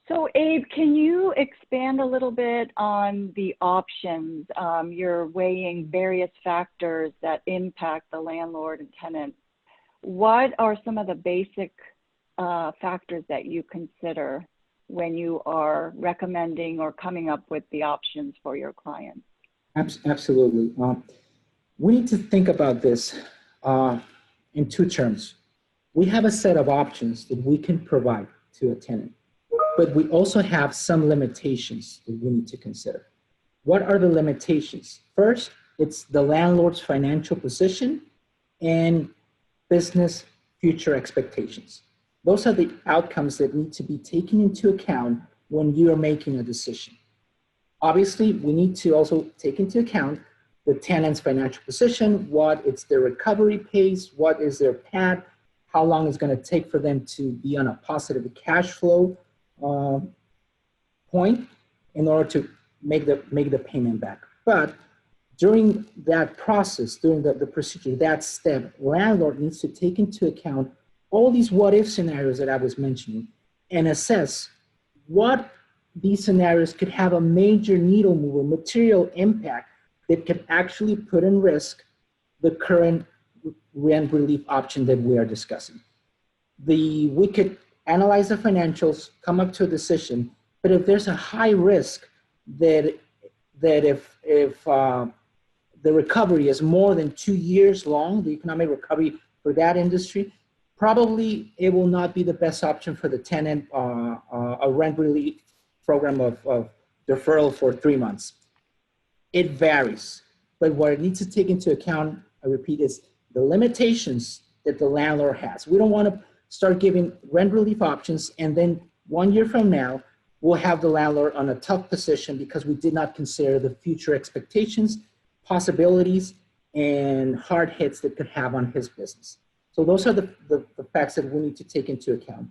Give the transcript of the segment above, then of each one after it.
So Abe, can you expand a little bit on the options? You're weighing various factors that impact the landlord and tenant. What are some of the basic factors that you consider when you are recommending or coming up with the options for your clients? Absolutely. We need to think about this in two terms. We have a set of options that we can provide to a tenant, but we also have some limitations that we need to consider. What are the limitations? First, it's the landlord's financial position and business future expectations. Those are the outcomes that need to be taken into account when you are making a decision. Obviously, we need to also take into account the tenant's financial position, what is their recovery pace, what is their path, how long it's going to take for them to be on a positive cash flow point in order to make the payment back. But during that process, during the procedure, that step, landlord needs to take into account all these what-if scenarios that I was mentioning and assess what these scenarios could have a major needle mover, material impact that could actually put in risk the current rent relief option that we are discussing. We could analyze the financials, come up to a decision, but if there's a high risk that if the recovery is more than 2 years long, the economic recovery for that industry, probably it will not be the best option for the tenant, a rent relief program of deferral for 3 months. It varies, but what it needs to take into account, I repeat, is the limitations that the landlord has. We don't want to start giving rent relief options and then 1 year from now, we'll have the landlord on a tough position because we did not consider the future expectations, possibilities, and hard hits that could have on his business. So those are the facts that we need to take into account.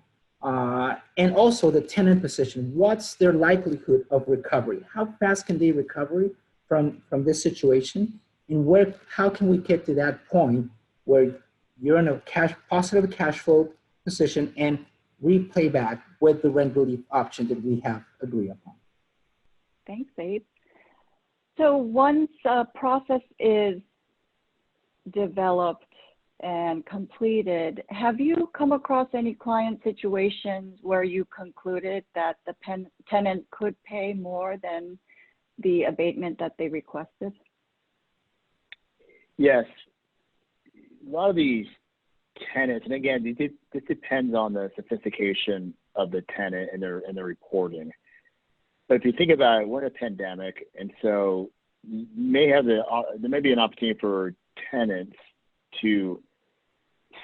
And also the tenant position. What's their likelihood of recovery? How fast can they recover from this situation? And how can we get to that point where you're in a positive cash flow position and repay back with the rent relief option that we have agreed upon? Thanks, Abe. So once a process is developed and completed, have you come across any client situations where you concluded that the tenant could pay more than the abatement that they requested? Yes. A lot of these tenants, and again, this depends on the sophistication of the tenant and their reporting. But if you think about it, we're in a pandemic, and so there may be an opportunity for tenants to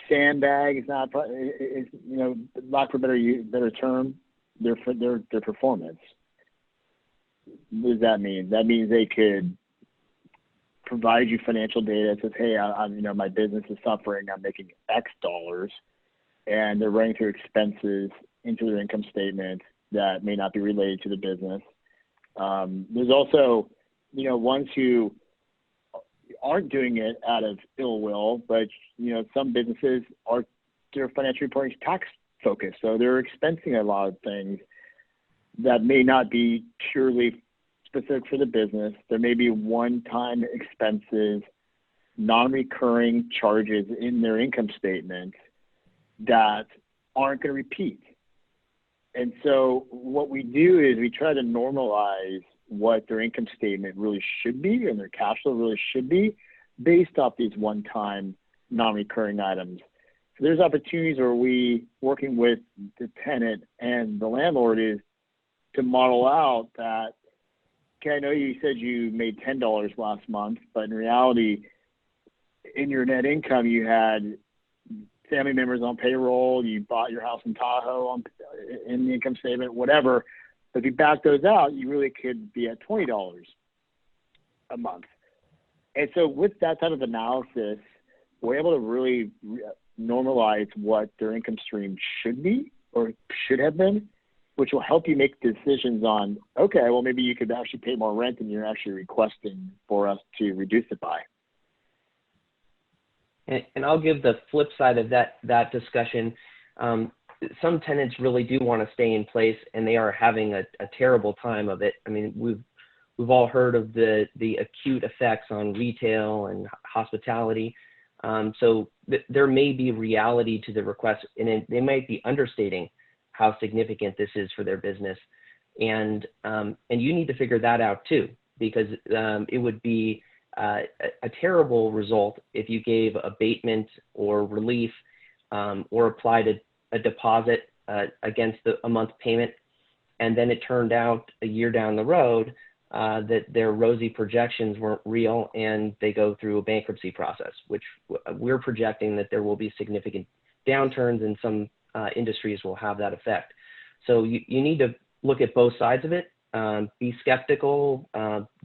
sandbag, is not, lack for a better term, their performance. What does that mean? That means they could provide you financial data that says, hey, my business is suffering, I'm making X dollars, and they're running through expenses into their income statement that may not be related to the business. There's also, ones who aren't doing it out of ill will, but some businesses their financial reporting is tax focused, so they're expensing a lot of things that may not be purely specific for the business. There may be one-time expenses, non-recurring charges in their income statement that aren't going to repeat. And so what we do is we try to normalize what their income statement really should be and their cash flow really should be based off these one-time non-recurring items. So there's opportunities where we, working with the tenant and the landlord, is to model out that, okay, I know you said you made $10 last month, but in reality, in your net income, you had family members on payroll, you bought your house in Tahoe in the income statement, whatever. But if you back those out, you really could be at $20 a month. And so with that type of analysis, we're able to really normalize what their income stream should be or should have been, which will help you make decisions on, okay, well, maybe you could actually pay more rent than you're actually requesting for us to reduce it by. And I'll give the flip side of that discussion. some tenants really do want to stay in place, and they are having a terrible time of it. I mean, we've all heard of the acute effects on retail and hospitality. So there may be reality to the request, and they might be understating how significant this is for their business. And you need to figure that out too, because it would be a terrible result if you gave abatement or relief or applied a deposit against a month payment, and then it turned out a year down the road that their rosy projections weren't real, and they go through a bankruptcy process, which we're projecting that there will be significant downturns, and some industries will have that effect. So you need to look at both sides of it. Be skeptical,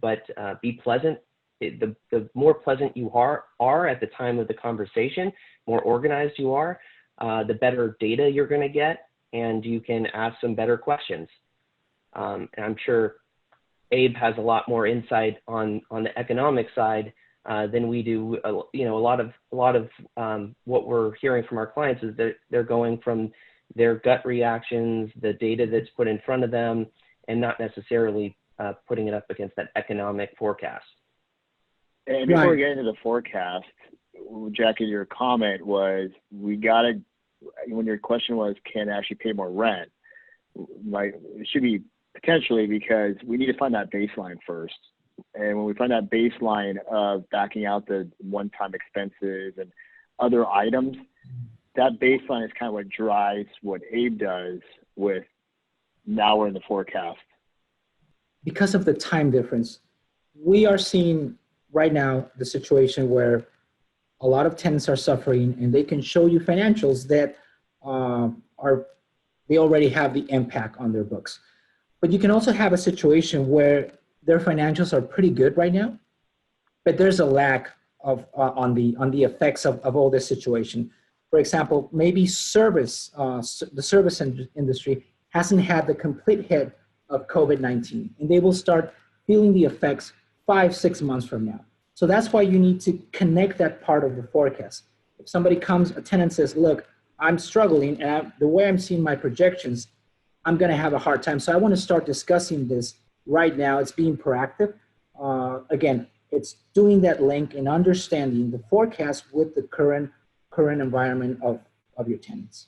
but be pleasant. The more pleasant you are at the time of the conversation, more organized you are, the better data you're going to get, and you can ask some better questions. And I'm sure Abe has a lot more insight on the economic side than we do. You know, a lot of what we're hearing from our clients is that they're going from their gut reactions, the data that's put in front of them, and not necessarily putting it up against that economic forecast. And before we get into the forecast, Jackie, your comment was, when your question was, can I actually pay more rent? It should be potentially, because we need to find that baseline first. And when we find that baseline of backing out the one-time expenses and other items, that baseline is kind of what drives what Abe does with now we're in the forecast. Because of the time difference, we are seeing right now the situation where a lot of tenants are suffering, and they can show you financials that they already have the impact on their books. But you can also have a situation where their financials are pretty good right now, but there's a lack of on the effects of all this situation. For example, maybe the service industry hasn't had the complete hit of COVID-19, and they will start feeling the effects 5-6 months from now. So that's why you need to connect that part of the forecast. If somebody comes, a tenant says, look, I'm struggling, and the way I'm seeing my projections, I'm going to have a hard time. So I want to start discussing this right now. It's being proactive. Again, it's doing that link and understanding the forecast with the current environment of your tenants.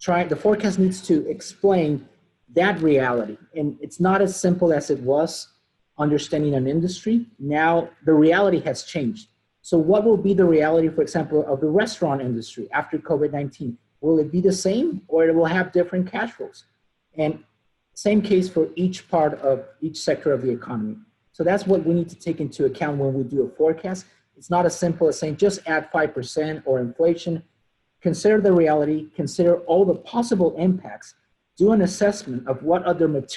The forecast needs to explain that reality. And it's not as simple as it was understanding an industry. Now the reality has changed. So what will be the reality, for example, of the restaurant industry after COVID-19? Will it be the same, or it will have different cash flows? And same case for each part of each sector of the economy. So that's what we need to take into account when we do a forecast. It's not as simple as saying just add 5% or inflation. Consider the reality, consider all the possible impacts, do an assessment of what other materials